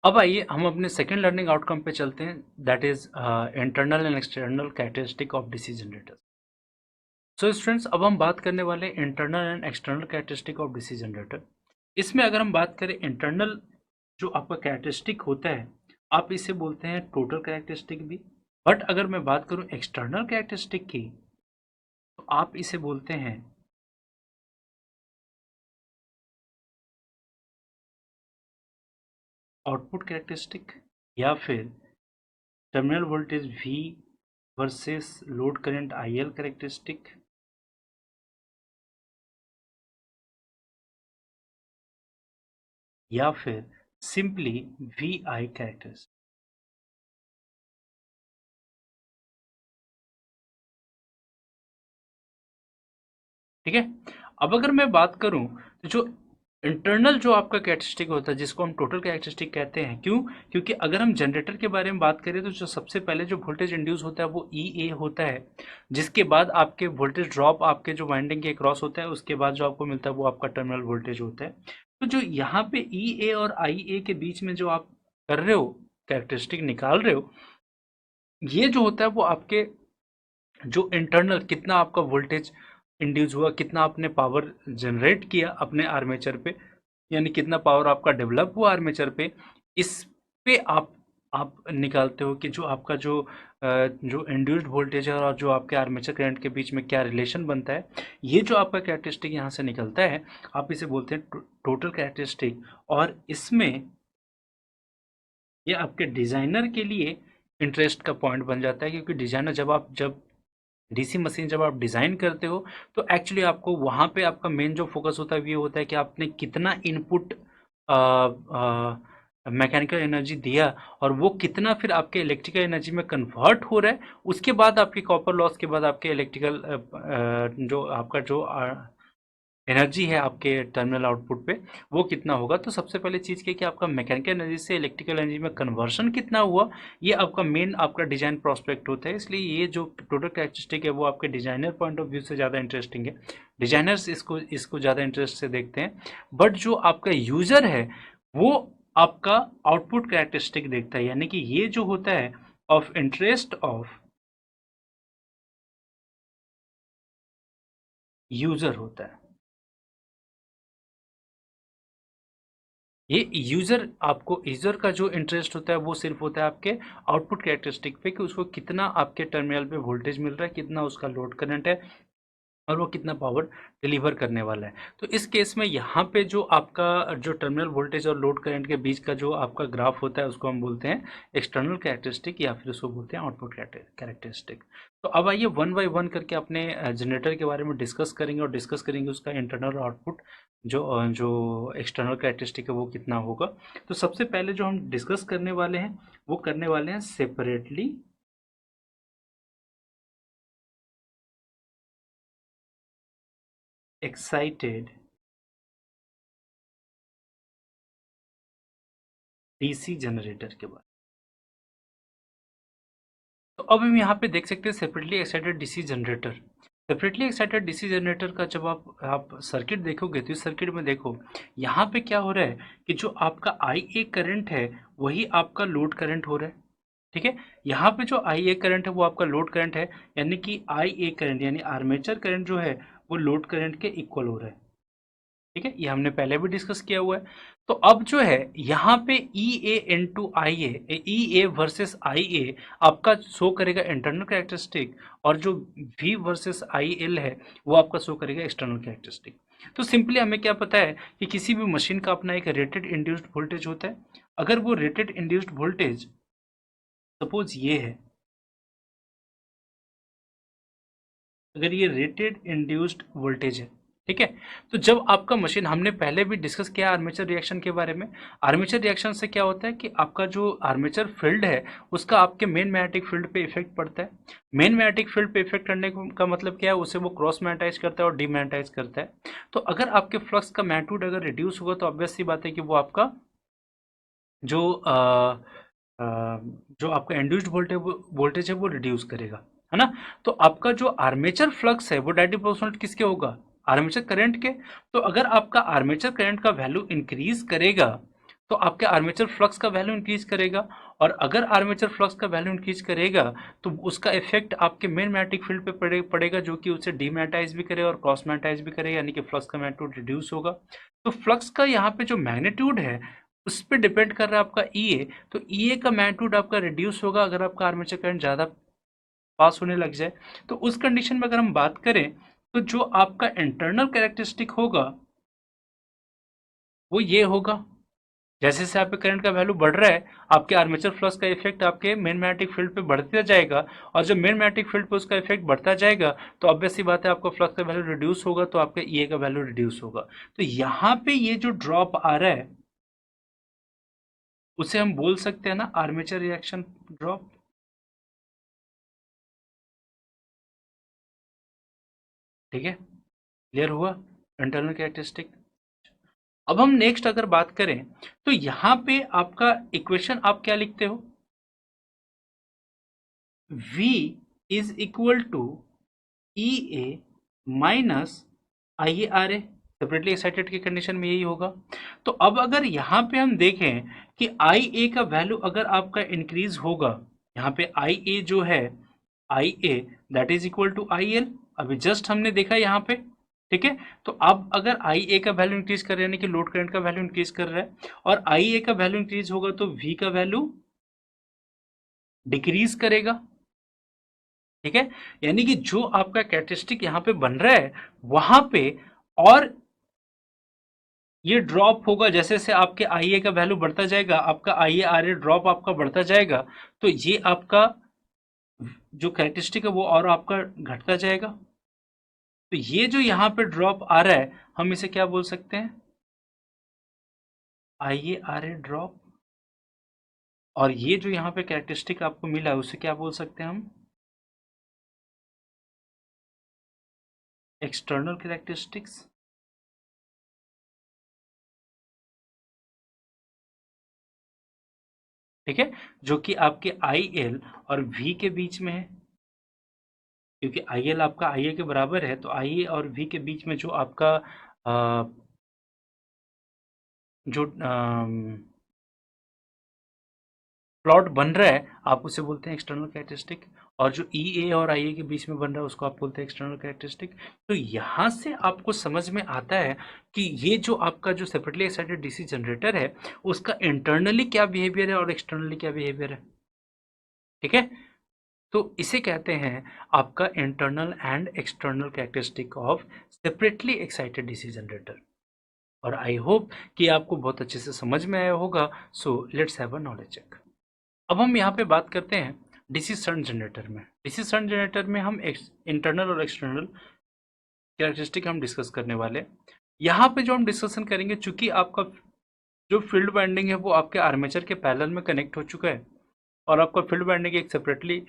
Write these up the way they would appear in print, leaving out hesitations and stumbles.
अब आइए हम अपने सेकेंड लर्निंग आउटकम पे चलते हैं, that is internal and external characteristic of DC generator. So students, अब हम बात करने वाले हैं internal and external characteristic of DC generator. इसमें अगर हम बात करें इंटरनल जो आपका कैरेक्टरिस्टिक होता है, आप इसे बोलते हैं टोटल कैरेक्टरिस्टिक भी। बट अगर मैं बात करूं एक्सटर्नल कैरेक्टरिस्टिक की, तो आप इसे बोलते हैं आउटपुट कैरेक्टरिस्टिक, या फिर terminal voltage V versus load current IL characteristic, या फिर सिंपली VI कैरेक्टरिस्टिक। ठीक है। अब अगर मैं बात करूं तो जो इंटरनल जो आपका कैरेक्टरिस्टिक होता है, जिसको हम टोटल कैरेक्टरिस्टिक कहते हैं, क्यों? क्योंकि अगर हम जनरेटर के बारे में बात करें तो जो सबसे पहले जो वोल्टेज इंड्यूस होता है वो EA होता है, जिसके बाद आपके वोल्टेज ड्रॉप आपके जो वाइंडिंग के क्रॉस होता है, उसके बाद जो आपको मिलता है वो आपका टर्मिनल वोल्टेज होता है। तो जो यहाँ पे EA और IA के बीच में जो आप कर रहे हो, कैरेक्टरिस्टिक निकाल रहे हो, ये जो होता है वो आपके जो इंटरनल कितना आपका वोल्टेज इंड्यूस हुआ, कितना आपने पावर जनरेट किया अपने आर्मेचर पे, यानी कितना पावर आपका डेवलप हुआ आर्मेचर पे, इस पे आप निकालते हो कि जो आपका जो इंड्यूस्ड वोल्टेज है और जो आपके आर्मेचर करंट के बीच में क्या रिलेशन बनता है। ये जो आपका कैरेक्टरिस्टिक यहाँ से निकलता है, आप इसे बोलते हैं टोटल कैरेक्टरिस्टिक। और इसमें ये आपके डिज़ाइनर के लिए इंटरेस्ट का पॉइंट बन जाता है, क्योंकि डिज़ाइनर जब डीसी मशीन जब आप डिज़ाइन करते हो, तो एक्चुअली आपको वहाँ पे आपका मेन जो फोकस होता है वो ये होता है कि आपने कितना इनपुट मैकेनिकल एनर्जी दिया, और वो कितना फिर आपके इलेक्ट्रिकल एनर्जी में कन्वर्ट हो रहा है। उसके बाद आपकी कॉपर लॉस के बाद आपके इलेक्ट्रिकल जो आपका जो एनर्जी है आपके टर्मिनल आउटपुट पे, वो कितना होगा। तो सबसे पहले चीज़ क्या है कि आपका मैकेनिकल एनर्जी से इलेक्ट्रिकल एनर्जी में कन्वर्शन कितना हुआ, ये आपका मेन आपका डिजाइन प्रोस्पेक्ट होता है। इसलिए ये जो टोटल कैरेक्टरिस्टिक है वो आपके डिजाइनर पॉइंट ऑफ व्यू से ज़्यादा इंटरेस्टिंग है, डिजाइनर्स इसको इसको ज़्यादा इंटरेस्ट से देखते हैं। बट जो आपका यूज़र है वो आपका आउटपुट कैरेक्टरिस्टिक देखता है, यानी कि ये जो होता है ऑफ इंटरेस्ट ऑफ यूज़र होता है। ये यूज़र का जो इंटरेस्ट होता है वो सिर्फ होता है आपके आउटपुट कैरेक्टरिस्टिक पे, कि उसको कितना आपके टर्मिनल पे वोल्टेज मिल रहा है, कितना उसका लोड करंट है, और वो कितना पावर डिलीवर करने वाला है। तो इस केस में यहाँ पे जो आपका जो टर्मिनल वोल्टेज और लोड करंट के बीच का जो आपका ग्राफ होता है, उसको हम बोलते हैं एक्सटर्नल कैरेक्टरिस्टिक, या फिर उसको बोलते हैं आउटपुट कैरेक्टरिस्टिक। तो अब आइए वन बाय वन करके अपने जनरेटर के बारे में डिस्कस करेंगे, और डिस्कस करेंगे उसका इंटरनल और आउटपुट जो एक्सटर्नल कैरेक्टरिस्टिक है वो कितना होगा। तो सबसे पहले जो हम डिस्कस करने वाले हैं वो करने वाले हैं सेपरेटली एक्साइटेड डीसी जनरेटर के बारे। तो अब हम यहाँ पे देख सकते हैं separately excited DC generator. Separately excited DC generator का जब आप सर्किट देखोगे, तो इस सर्किट में देखो यहाँ पे क्या हो रहा है कि जो आपका आई ए करंट है वही आपका लोड करंट हो रहा है। ठीक है। यहाँ पे जो आई ए करंट है वो आपका लोड करंट है, यानी कि आई ए करंट यानी आर्मेचर करंट जो है वो लोड करंट के इक्वल हो रहा है। ठीक है, ये हमने पहले भी डिस्कस किया हुआ है। तो अब जो है यहाँ पे ई ए into I A, E A versus I ए आपका शो करेगा इंटरनल कैरेक्टरिस्टिक, और जो वी वर्सेस आई एल है वो आपका शो करेगा एक्सटर्नल कैरेक्टरिस्टिक। तो सिंपली हमें क्या पता है कि किसी भी मशीन का अपना एक रेटेड इंड्यूस्ड वोल्टेज होता है। अगर वो रेटेड इंड्यूस्ड वोल्टेज सपोज ये है, अगर ये रेटेड इंड्यूस्ड वोल्टेज है, ठीक है, तो जब आपका मशीन, हमने पहले भी डिस्कस किया आर्मेचर रिएक्शन के बारे में। आर्मेचर रिएक्शन से क्या होता है कि आपका जो आर्मेचर फील्ड है उसका आपके मेन मैग्नेटिक फील्ड पे इफेक्ट पड़ता है। मेन मैग्नेटिक फील्ड पे इफेक्ट करने का मतलब क्या है, उसे वो क्रॉस मैग्नेटाइज करता है और डीमैग्नेटाइज करता है। तो अगर आपके फ्लक्स का मैग्नीट्यूड अगर रिड्यूस होगा, तो ऑब्वियस सी बात है कि वो आपका जो अ, जो आपका इंड्यूस्ड वोल्टेज है वो रिड्यूस करेगा, है ना। तो आपका जो आर्मेचर फ्लक्स है वो डायरेक्टली प्रोपोर्शनल किसके होगा, आर्मेचर करंट के। तो अगर आपका आर्मेचर करंट का वैल्यू इंक्रीज करेगा, तो आपके आर्मेचर फ्लक्स का वैल्यू इंक्रीज करेगा, और अगर आर्मेचर फ्लक्स का वैल्यू इंक्रीज करेगा तो उसका इफेक्ट आपके मेन मैग्नेटिक फील्ड पे पड़ेगा, जो कि उसे डीमैग्नेटाइज भी करेगा और क्रॉस मैग्नेटाइज भी करेगा, यानी कि फ्लक्स का मैग्नीट्यूड रिड्यूस होगा। तो फ्लक्स का यहाँ पे जो मैग्नीट्यूड है उस पर डिपेंड कर रहा है आपका ईए, तो ईए का मैग्नीट्यूड आपका रिड्यूस होगा अगर आपका आर्मेचर करंट ज़्यादा पास होने लग जाए। तो उस कंडीशन में अगर हम बात करें तो जो आपका इंटरनल कैरेक्टरिस्टिक होगा वो ये होगा, जैसे जैसे आपके करंट का वैल्यू बढ़ रहा है आपके आर्मेचर फ्लक्स का इफेक्ट आपके मेन मैग्नेटिक फील्ड पे बढ़ता जाएगा, और जब मेन मैग्नेटिक फील्ड पे उसका इफेक्ट बढ़ता जाएगा तो ऑब्वियस सी बात है आपका फ्लक्स का वैल्यू रिड्यूस होगा, तो आपका ईए का वैल्यू रिड्यूस होगा। तो यहाँ पे ये जो ड्रॉप आ रहा है उसे हम बोल सकते हैं ना आर्मेचर रिएक्शन ड्रॉप। ठीक है, क्लियर हुआ इंटरनल कैरेक्टरिस्टिक। अब हम नेक्स्ट अगर बात करें तो यहाँ पे आपका इक्वेशन आप क्या लिखते हो, V is equal to E A minus I A R A, separately excited की कंडीशन में यही होगा। तो अब अगर यहाँ पे हम देखें कि आई ए का वैल्यू अगर आपका इंक्रीज होगा, यहाँ पे आई ए जो है I A that is equal to I L, अभी जस्ट हमने देखा यहाँ पे। ठीक है, तो अब अगर आई ए का वैल्यू इंक्रीज कर रहा है यानी कि लोड करंट का वैल्यू इंक्रीज कर रहा है, और आई ए का वैल्यू इंक्रीज होगा तो वी का वैल्यू डिक्रीज करेगा। ठीक है, यानी कि जो आपका कैरेक्टरिस्टिक यहाँ पे बन रहा है वहां पे, और ये ड्रॉप होगा जैसे जैसे आपके आई ए का वैल्यू बढ़ता जाएगा, आपका आई ए आर ए ड्रॉप आपका बढ़ता जाएगा, तो ये आपका जो कैरेक्टरिस्टिक है वो और आपका घटता जाएगा। तो ये जो यहाँ पे ड्रॉप आ रहा है हम इसे क्या बोल सकते हैं, आई ए आर ए ड्रॉप, और ये जो यहाँ पे कैरेक्टरिस्टिक आपको मिला है उसे क्या बोल सकते हैं हम, एक्सटर्नल कैरेक्टरिस्टिक्स। ठीक है, जो कि आपके आई एल और वी के बीच में है, क्योंकि आई एल आपका आई ए के बराबर है, तो आई ए और वी के बीच में जो आपका जो प्लॉट बन रहा है आप उसे बोलते हैं एक्सटर्नल कैरेक्टरिस्टिक, और जो ई ए और आई ए के बीच में बन रहा है उसको आप बोलते हैं एक्सटर्नल कैरेक्टरिस्टिक। तो यहाँ से आपको समझ में आता है कि ये जो आपका जो सेपरेटली एक्साइटेड डीसी जनरेटर है उसका इंटरनली क्या बिहेवियर है और एक्सटर्नली क्या बिहेवियर है। ठीक है, तो इसे कहते हैं आपका internal and external characteristic of separately excited DC generator. और आई होप कि आपको बहुत अच्छे से समझ में आया होगा। So let's have a knowledge check. अब हम यहाँ पे बात करते हैं डीसी शंट जनरेटर में। डीसी शंट जनरेटर में हम इंटरनल और एक्सटर्नल कैरेक्टरिस्टिक हम डिस्कस करने वाले। यहाँ पे जो हम डिस्कशन करेंगे, चूंकि आपका जो फील्ड वाइंडिंग है वो आपके आर्मेचर के पैरेलल में कनेक्ट हो चुका है, और आपका फील्ड वाइंडिंग एक सेपरेटली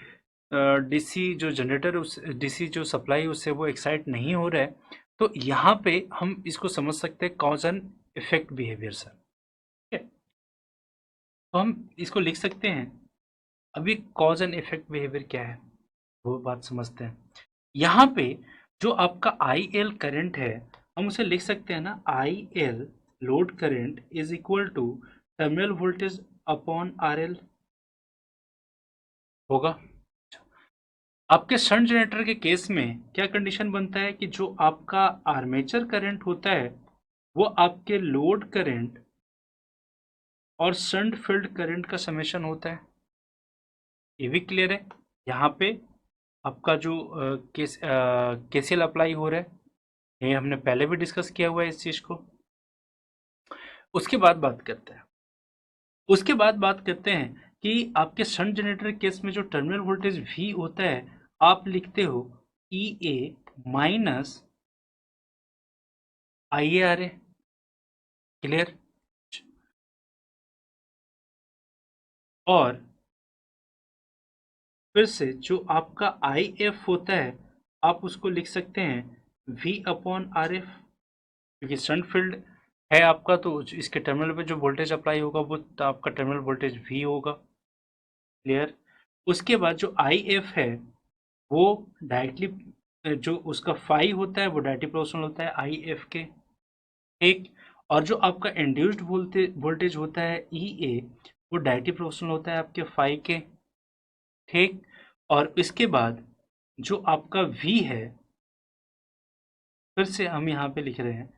डीसी जो जनरेटर उस डीसी जो सप्लाई उससे वो एक्साइट नहीं हो रहा है, तो यहाँ पे हम इसको समझ सकते हैं कॉज एंड इफेक्ट बिहेवियर से। ठीक है, तो हम इसको लिख सकते हैं। अभी कॉज एंड इफेक्ट बिहेवियर क्या है वो बात समझते हैं। यहाँ पे जो आपका आई एल करेंट है हम उसे लिख सकते हैं ना, I L load current is equal to terminal voltage upon R L होगा। आपके शंट जनरेटर के केस में क्या कंडीशन बनता है कि जो आपका आर्मेचर करंट होता है वो आपके लोड करंट और शंट फील्ड करंट का समेशन होता है। ये भी क्लियर है। यहाँ पे आपका जो केसीएल अप्लाई हो रहा है ये हमने पहले भी डिस्कस किया हुआ है इस चीज को। उसके बाद बात करते हैं कि आपके शंट जनरेटर केस में जो टर्मिनल वोल्टेज वी होता है आप लिखते हो E A minus I A R A. Clear. और फिर से जो आपका आई एफ होता है आप उसको लिख सकते हैं वी अपॉन आर एफ, क्योंकि शंट फील्ड है आपका, तो इसके टर्मिनल पे जो वोल्टेज अप्लाई होगा वो तो आपका टर्मिनल वोल्टेज वी होगा। क्लियर। उसके बाद जो आई एफ है वो डायरेक्टली जो उसका फाई होता है वो डायरेक्टली प्रोपोर्शनल होता है आई एफ के। ठीक। और जो आपका इंड्यूस्ड वोल्टेज होता है ई ए, वो डायरेक्टली प्रोपोर्शनल होता है आपके फाई के, ठीक। और इसके बाद जो आपका वी है, फिर से हम यहाँ पे लिख रहे हैं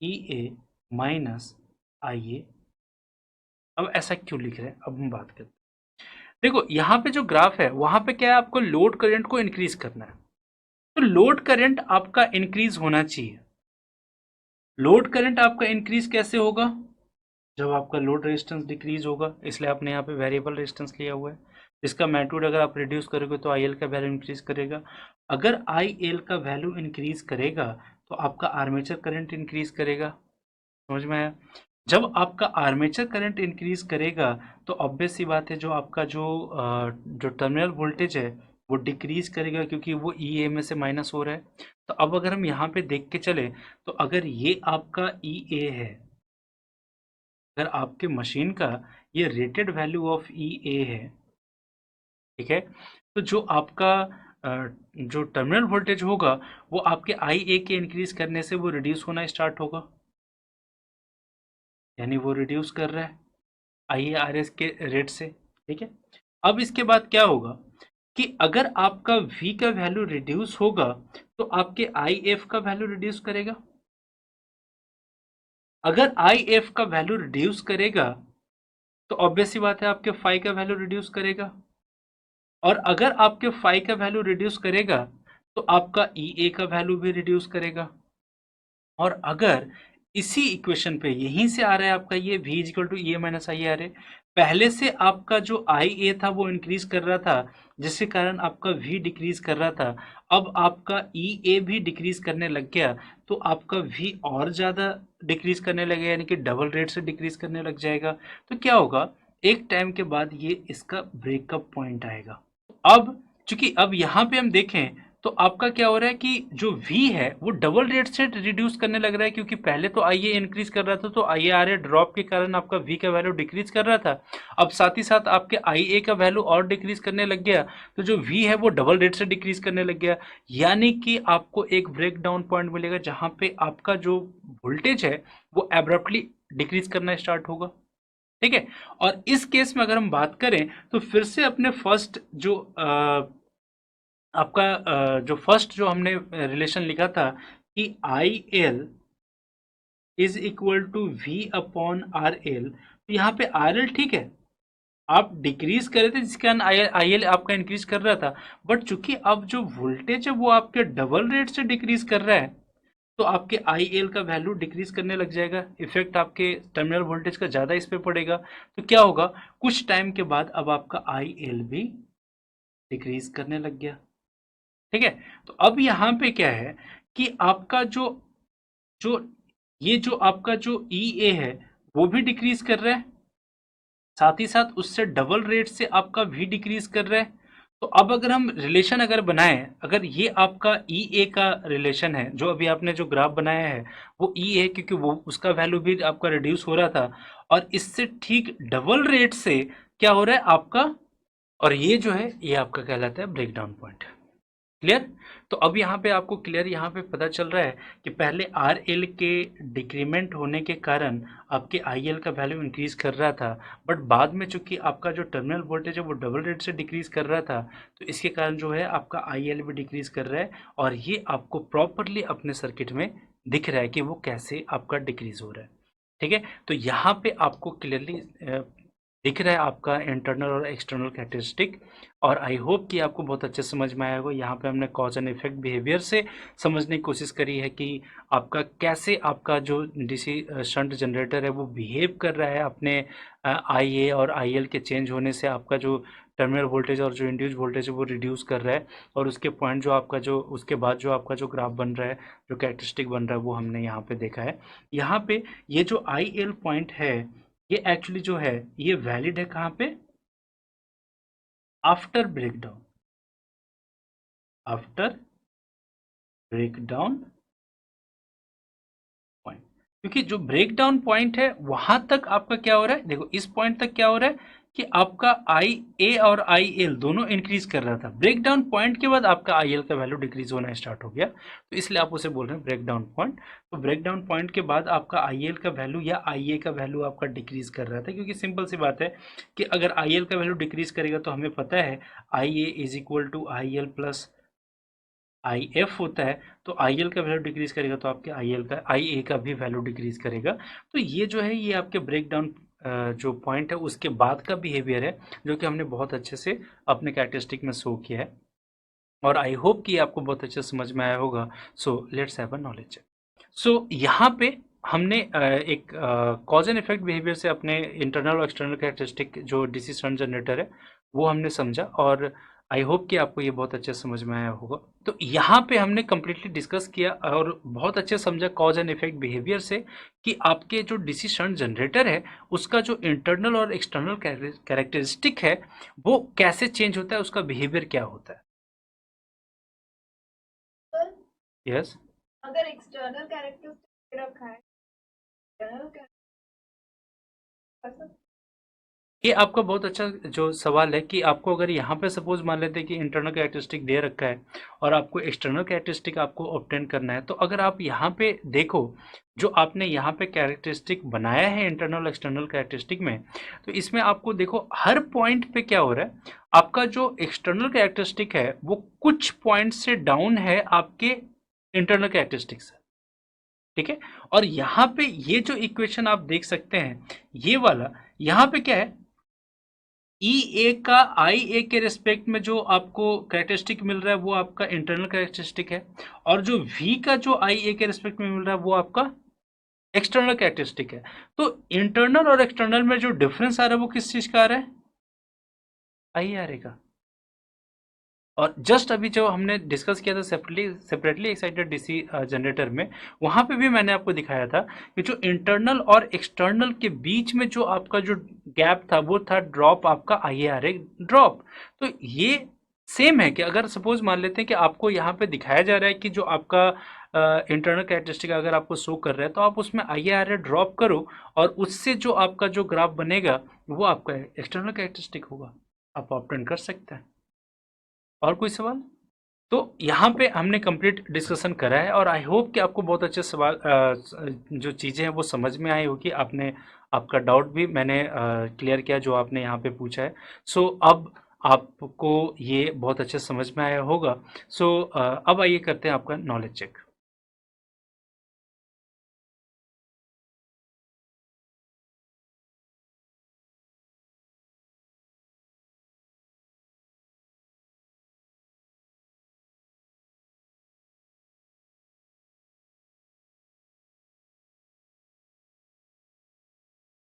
ई ए माइनस आई ए। अब ऐसा क्यों लिख रहे हैं, अब हम बात करते हैं। देखो यहाँ पे जो ग्राफ है वहां पे क्या है, आपको लोड करंट को इंक्रीज करना है, तो लोड करंट आपका इंक्रीज होना चाहिए। लोड करंट आपका इंक्रीज कैसे होगा, जब आपका लोड रेजिस्टेंस डिक्रीज होगा, इसलिए आपने यहाँ पे वेरिएबल रेजिस्टेंस लिया हुआ है। इसका मैग्नीट्यूड अगर आप रिड्यूस करोगे तो आई एल का वैल्यू इंक्रीज करेगा। अगर आई एल का वैल्यू इंक्रीज करेगा तो आपका आर्मेचर करंट इंक्रीज करेगा। समझ में आया। जब आपका आर्मेचर करंट इंक्रीज करेगा तो ऑब्वियस सी बात है, जो आपका जो टर्मिनल वोल्टेज है वो डिक्रीज करेगा, क्योंकि वो ई ए में से माइनस हो रहा है। तो अब अगर हम यहाँ पे देख के चले, तो अगर ये आपका ई ए है, अगर आपके मशीन का ये रेटेड वैल्यू ऑफ ई ए है, ठीक है, तो जो आपका जो टर्मिनल वोल्टेज होगा वो आपके आई ए के इंक्रीज करने से वो रिड्यूस होना स्टार्ट होगा, यानी वो रिड्यूस कर रहा है आई ए आर एस के रेट से, ठीक है। अब इसके बाद क्या होगा कि अगर आपका V का वैल्यू रिड्यूस होगा तो आपके आई एफ का वैल्यू रिड्यूस करेगा। अगर आई एफ का वैल्यू रिड्यूस करेगा तो ऑब्वियस सी बात है आपके फाई का वैल्यू रिड्यूस करेगा, और अगर आपके फाई का वैल्यू रिड्यूस करेगा तो आपका ई ए का वैल्यू भी रिड्यूस करेगा। और अगर इसी इक्वेशन पे यहीं से आ रहा है आपका ये v is equal to E A minus I आ रहा है, पहले से आपका जो आई ए था वो इंक्रीज कर रहा था, जिसके कारण आपका v डिक्रीज कर रहा था। अब आपका ई ए भी डिक्रीज करने लग गया, तो आपका v और ज़्यादा डिक्रीज करने लगेगा, यानी कि डबल रेट से डिक्रीज करने लग जाएगा। तो क्या होगा, एक टाइम के बाद ये इसका ब्रेकअप पॉइंट आएगा। अब चूंकि अब यहाँ पे हम देखें तो आपका क्या हो रहा है कि जो V है वो डबल रेट से रिड्यूस करने लग रहा है, क्योंकि पहले तो IA इंक्रीज कर रहा था, तो IARA ड्रॉप के कारण आपका V का वैल्यू डिक्रीज कर रहा था। अब साथ ही साथ आपके IA का वैल्यू और डिक्रीज करने लग गया, तो जो V है वो डबल रेट से डिक्रीज करने लग गया, यानी कि आपको एक ब्रेक डाउन पॉइंट मिलेगा जहां पे आपका जो वोल्टेज है वो एब्रप्टली डिक्रीज करना स्टार्ट होगा, ठीक है। और इस केस में अगर हम बात करें तो फिर से अपने फर्स्ट जो आपका जो फर्स्ट जो हमने रिलेशन लिखा था कि I L is equal to V upon R L, तो यहाँ पे आर एल ठीक है, आप डिक्रीज कर रहे थे जिसके कारण आई एल आपका इंक्रीज कर रहा था, बट चूंकि अब जो वोल्टेज है वो आपके डबल रेट से डिक्रीज कर रहा है, तो आपके आई एल का वैल्यू डिक्रीज करने लग जाएगा, इफेक्ट आपके टर्मिनल वोल्टेज का ज़्यादा इस पे पड़ेगा। तो क्या होगा, कुछ टाइम के बाद अब आपका आई एल भी डिक्रीज करने लग गया, ठीक है। तो अब यहाँ पे क्या है कि आपका जो जो ये जो आपका जो ई ए है वो भी डिक्रीज कर रहा है, साथ ही साथ उससे डबल रेट से आपका भी डिक्रीज कर रहा है। तो अब अगर हम रिलेशन अगर बनाएं, अगर ये आपका ई ए का रिलेशन है, जो अभी आपने जो ग्राफ बनाया है वो ई ए, क्योंकि वो उसका वैल्यू भी आपका रिड्यूस हो रहा था, और इससे ठीक डबल रेट से क्या हो रहा है आपका, और ये जो है ये आपका कहलाता है ब्रेक डाउन पॉइंट। क्लियर। तो अब यहाँ पे आपको क्लियर यहाँ पे पता चल रहा है कि पहले आर एल के डिक्रीमेंट होने के कारण आपके आई एल का वैल्यू इंक्रीज कर रहा था, बट बाद में चूंकि आपका जो टर्मिनल वोल्टेज है वो डबल रेट से डिक्रीज कर रहा था, तो इसके कारण जो है आपका आई एल भी डिक्रीज कर रहा है, और ये आपको प्रॉपरली अपने सर्किट में दिख रहा है कि वो कैसे आपका डिक्रीज हो रहा है, ठीक है। तो यहाँ पे आपको क्लियरली दिख रहा है आपका इंटरनल और एक्सटर्नल कैरेक्टरिस्टिक, और आई होप कि आपको बहुत अच्छे समझ में आया होगा। यहाँ पे हमने कॉज एंड इफेक्ट बिहेवियर से समझने की कोशिश करी है कि आपका कैसे आपका जो डीसी शंट जनरेटर है वो बिहेव कर रहा है अपने आई ए और आई एल के चेंज होने से, आपका जो टर्मिनल वोल्टेज और जो इंड्यूस वोल्टेज है वो रिड्यूस कर रहा है, और उसके पॉइंट जो आपका जो उसके बाद जो आपका जो ग्राफ बन रहा है, जो कैरेक्टरिस्टिक बन रहा है, वो हमने यहाँ पे देखा है। यहाँ पे ये जो आई एल पॉइंट है ये एक्चुअली जो है ये वैलिड है कहाँ पे, after breakdown, after breakdown point, क्योंकि जो ब्रेकडाउन पॉइंट है वहां तक आपका क्या हो रहा है, देखो इस पॉइंट तक क्या हो रहा है कि आपका आई ए और आई एल दोनों इंक्रीज कर रहा था, ब्रेक डाउन पॉइंट के बाद आपका आई एल का वैल्यू डिक्रीज होना स्टार्ट हो गया, तो इसलिए आप उसे बोल रहे हैं ब्रेक डाउन पॉइंट। तो ब्रेक डाउन पॉइंट के बाद आपका आई एल का वैल्यू या आई ए का वैल्यू आपका डिक्रीज कर रहा था, क्योंकि सिंपल सी बात है कि अगर आई एल का वैल्यू डिक्रीज करेगा तो हमें पता है I A is equal to I L plus I F होता है, तो आई एल का वैल्यू डिक्रीज करेगा तो आपके आई एल का आई ए का भी वैल्यू डिक्रीज करेगा। तो ये जो है ये आपके ब्रेक डाउन जो पॉइंट है उसके बाद का बिहेवियर है, जो कि हमने बहुत अच्छे से अपने कैरेक्टरिस्टिक में शो किया है, और आई होप कि आपको बहुत अच्छे से समझ में आया होगा। So let's have a knowledge. So यहाँ पे हमने एक कॉज एंड इफेक्ट बिहेवियर से अपने इंटरनल और एक्सटर्नल कैरेक्टरिस्टिक जो डीसी शंट जनरेटर है वो हमने समझा, और आई होप कि आपको ये बहुत अच्छे से समझ में आया होगा। तो यहाँ पे हमने कम्प्लीटली डिस्कस किया और बहुत अच्छे समझा कॉज एंड इफेक्ट बिहेवियर से कि आपके जो डीसी शंट जनरेटर है उसका जो इंटरनल और एक्सटर्नल कैरेक्टरिस्टिक है वो कैसे चेंज होता है, उसका बिहेवियर क्या होता है। यस, अगर एक्सटर्नल कैरेक्टरिस्टिक रखा है, इंटरनल ये आपका बहुत अच्छा जो सवाल है कि आपको अगर यहाँ पे सपोज मान लेते हैं कि इंटरनल कैरेक्टरिस्टिक दे रखा है और आपको एक्सटर्नल कैरेक्टरिस्टिक आपको ऑब्टेन करना है, तो अगर आप यहाँ पे देखो जो आपने यहाँ पे कैरेक्टरिस्टिक बनाया है इंटरनल एक्सटर्नल कैरेक्टरिस्टिक में, तो इसमें आपको देखो हर पॉइंट पे क्या हो रहा है, आपका जो एक्सटर्नल कैरेक्टरिस्टिक है वो कुछ पॉइंट से डाउन है आपके इंटरनल कैरेक्टरिस्टिक से, ठीक है। और यहाँ पे ये जो इक्वेशन आप देख सकते हैं ये वाला, यहाँ पे क्या है, ई ए का आई ए के रिस्पेक्ट में जो आपको कैरेक्टरिस्टिक मिल रहा है वो आपका इंटरनल कैरेक्टरिस्टिक है, और जो वी का जो आई ए के रिस्पेक्ट में मिल रहा है वो आपका एक्सटर्नल कैरेक्टरिस्टिक है। तो इंटरनल और एक्सटर्नल में जो डिफरेंस आ रहा है वो किस चीज का आ रहा है, आई आर ए का। और जस्ट अभी जो हमने डिस्कस किया था सेपरेटली एक्साइटेड डीसी जनरेटर में, वहां पे भी मैंने आपको दिखाया था कि जो इंटरनल और एक्सटर्नल के बीच में जो आपका जो गैप था वो था ड्रॉप आपका आई आर ए ड्रॉप। तो ये सेम है कि अगर सपोज मान लेते हैं कि आपको यहाँ पे दिखाया जा रहा है कि जो आपका इंटरनल कैरेक्टरिस्टिक अगर आपको शो कर रहा है तो आप उसमें आई आर ए ड्रॉप करो, और उससे जो आपका जो ग्राफ बनेगा वो आपका एक्सटर्नल कैरेक्टरिस्टिक होगा, आप ऑप्टेन कर सकते हैं। और कोई सवाल? तो यहाँ पे हमने कंप्लीट डिस्कशन करा है, और आई होप कि आपको बहुत अच्छे सवाल जो चीज़ें हैं वो समझ में आई होगी, आपने आपका डाउट भी मैंने क्लियर किया जो आपने यहाँ पे पूछा है। सो अब आपको ये बहुत अच्छे समझ में आया होगा। सो अब आइए करते हैं आपका नॉलेज चेक।